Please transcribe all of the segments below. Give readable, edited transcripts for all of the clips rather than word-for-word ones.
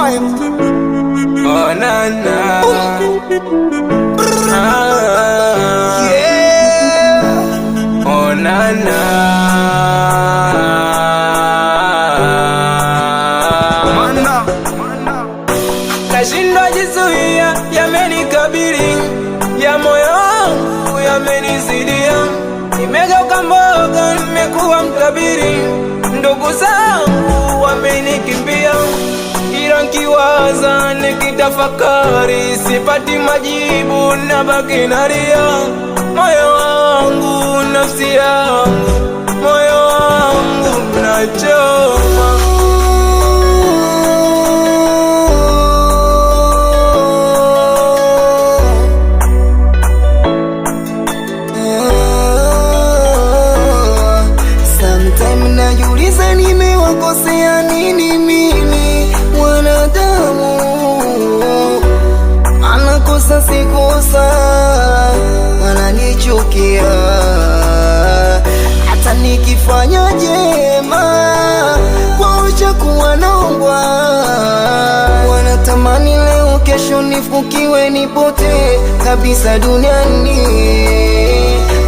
time. Oh na na. Yeah. Oh na na. Nashindwa jizuia, yamenikabili, ya moyo wangu yamenizidia. Nimegeuka mboga, nimekuwa mtabiri, ndugu zangu wamenikimbia. Ila nikiwaza, nikitafakari, sipati majibu, nabaki nalia. Moyo wangu, nafsi yangu, moyo wangu unachoma. Najiuliza nimewakosea nini mimi wanadamu, anakosa sikosa, wananichukia. Hata nikifanya jema kwao chakuwa naongwa, wanatamani leo kesho nifukiwe nipote kabisa duniani.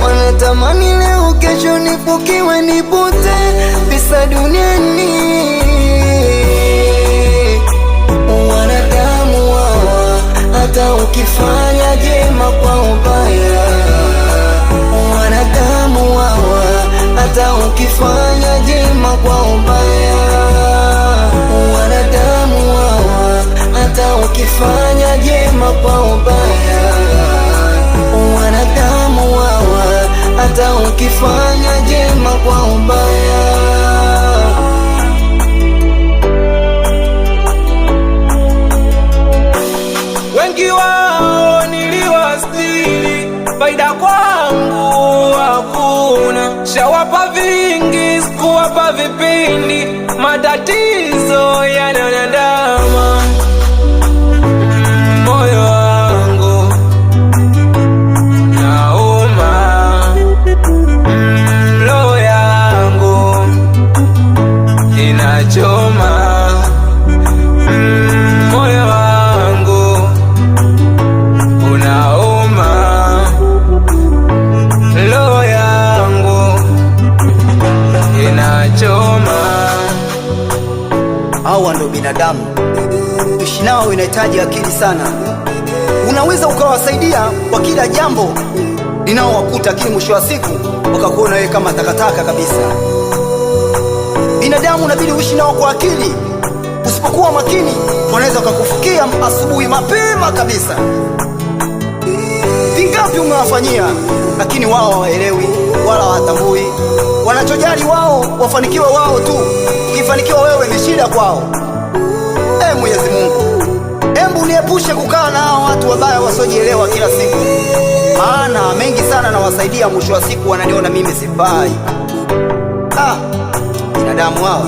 Wanatamani leo kesho nifukiwe nipote kabisa duniani. Wanadamu hawa, hata ukifanya jema kwa ubaya. Wanadamu hawa, hata ukifanya jema kwa ubaya. Wanadamu hawa, hata ukifanya jema kwa ubaya. Wanadamu hawa, hata ukifanya jema kwa ubaya. Wengi wao niliwastiri, faida kwangu hakuna. Shawapa vingi, sikuwapa vipindi, matatizo yananiandama. Moyo wangu nauma, roho yangu inachoma. Moyo wangu unauma, roho yangu inachoma. Hawa ndo binadamu, kuishi nao inahitaji akili sana. Unaweza ukawasaidia kwa kila jambo linaowakuta, lakini mwisho wa siku wakakuona wewe kama takataka kabisa. Binadamu unabidi uishi nao kwa akili. Usipokuwa makini, wanaweza wakakufukia asubuhi mapema kabisa. Vingapi umewafanyia, lakini wao hawaelewi wala hawatambui. Wanachojali wao wafanikiwe wao tu. Ukifanikiwa wewe ni shida kwao. Mwenyezi Mungu, hebu niepushe kukaa na hao watu wabaya wasiojielewa kila siku, maana mengi sana nawasaidia, mwisho wa siku wananiona mimi sifai. Binadamu hawa.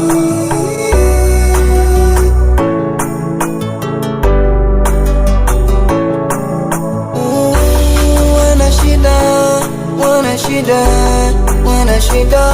Wana shida, wana shida, wana shida.